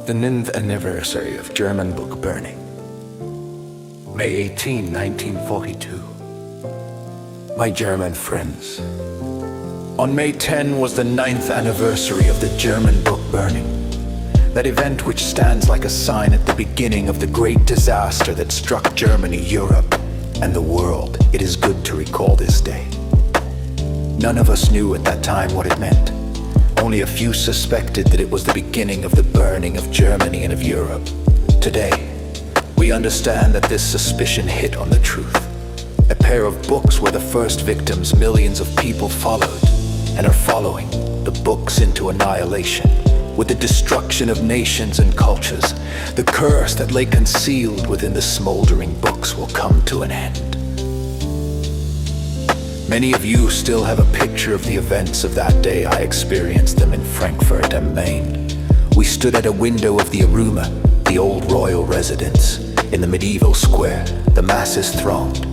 The ninth anniversary of German book burning. May 18, 1942. My German friends, on May 10 was the 9th anniversary of the German book burning. That event which stands like a sign at the beginning of the great disaster that struck Germany, Europe, and the world. It is good to recall this day. None of us knew at that time what it meant. Only a few suspected that it was the beginning of the burning of Germany and of Europe. Today, we understand that this suspicion hit on the truth. A pair of books were the first victims millions of people followed and are following. The books into annihilation, with the destruction of nations and cultures. The curse that lay concealed within the smoldering books will come to an end. Many of you still have a picture of the events of that day. I experienced them in Frankfurt am Main. We stood at a window of the Aruma, the old royal residence, in the medieval square. The masses thronged.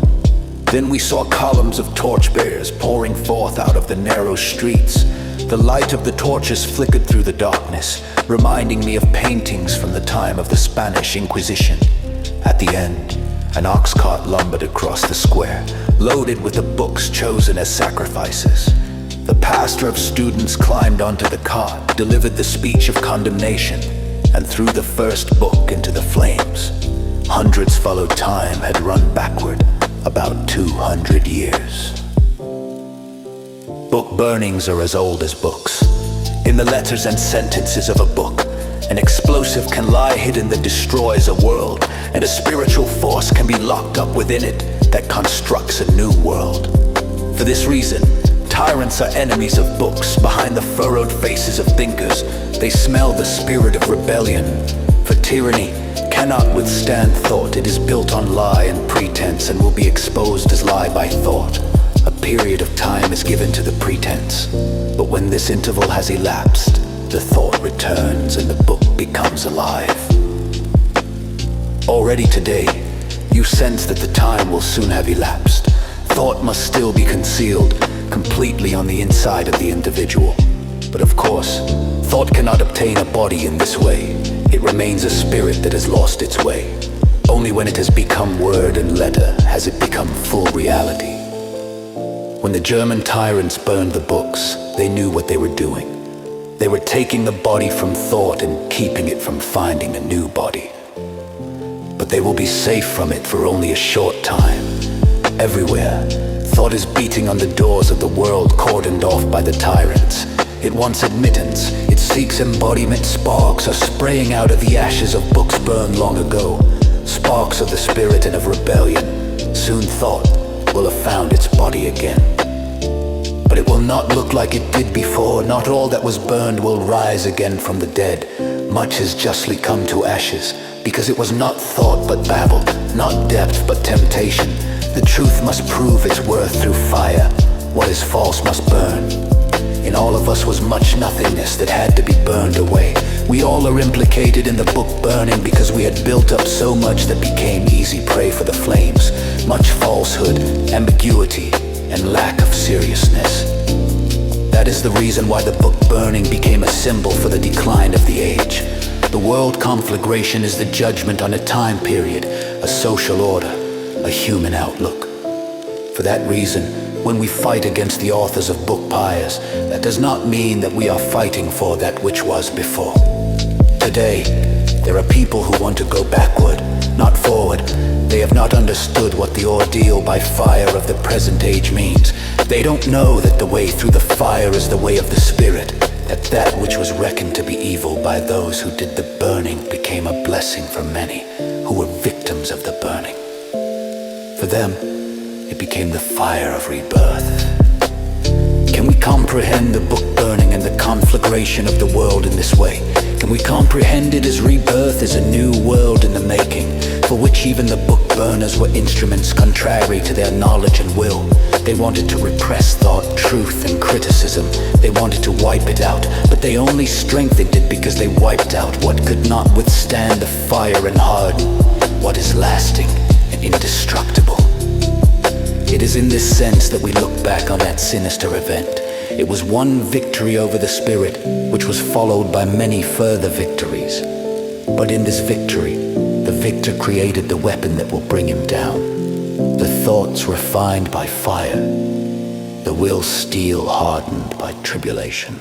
Then we saw columns of torchbearers pouring forth out of the narrow streets. The light of the torches flickered through the darkness, reminding me of paintings from the time of the Spanish Inquisition. At the end, an ox cart lumbered across the square, loaded with the books chosen as sacrifices. The pastor of students climbed onto the cart, delivered the speech of condemnation, and threw the first book into the flames. Hundreds followed. Time had run backward about 200 years. Book burnings are as old as books. In the letters and sentences of a book, an explosive can lie hidden that destroys a world, and a spiritual force can be locked up within it that constructs a new world. For this reason, tyrants are enemies of books. Behind the furrowed faces of thinkers, they smell the spirit of rebellion. For tyranny cannot withstand thought. It is built on lie and pretense and will be exposed as lie by thought. A period of time is given to the pretense, but when this interval has elapsed, the thought returns and the book becomes alive. Already today, you sense that the time will soon have elapsed. Thought must still be concealed completely on the inside of the individual. But of course, thought cannot obtain a body in this way. It remains a spirit that has lost its way. Only when it has become word and letter has it become full reality. When the German tyrants burned the books, they knew what they were doing. They were taking the body from thought and keeping it from finding a new body. But they will be safe from it for only a short time. Everywhere, thought is beating on the doors of the world cordoned off by the tyrants. It wants admittance, it seeks embodiment. Sparks are spraying out of the ashes of books burned long ago. Sparks of the spirit and of rebellion. Soon thought will have found its body again. But it will not look like it did before. Not all that was burned will rise again from the dead. Much has justly come to ashes, because it was not thought but babble, not depth but temptation. The truth must prove its worth through fire. What is false must burn. In all of us was much nothingness that had to be burned away. We all are implicated in the book burning because we had built up so much that became easy prey for the flames. Much falsehood, ambiguity, and lack of seriousness. That is the reason why the book burning became a symbol for the decline of the age. The world conflagration is the judgment on a time period, a social order, a human outlook. For that reason, when we fight against the authors of book pyres, that does not mean that we are fighting for that which was before. Today, there are people who want to go backward, not forward. They have not understood what the ordeal by fire of the present age means. They don't know that the way through the fire is the way of the spirit, that which was reckoned to be evil by those who did the burning became a blessing for many who were victims of the burning. For them, it became the fire of rebirth. Can we comprehend the book burning and the conflagration of the world in this way? Can we comprehend it as rebirth, as a new world in the making, for which even the book burners were instruments contrary to their knowledge and will? They wanted to repress thought, truth, and criticism. They wanted to wipe it out, but they only strengthened it because they wiped out what could not withstand the fire and harden what is lasting and indestructible. It is in this sense that we look back on that sinister event. It was one victory over the spirit, which was followed by many further victories. But in this victory, the victor created the weapon that will bring him down. The thoughts refined by fire, the will steel hardened by tribulation.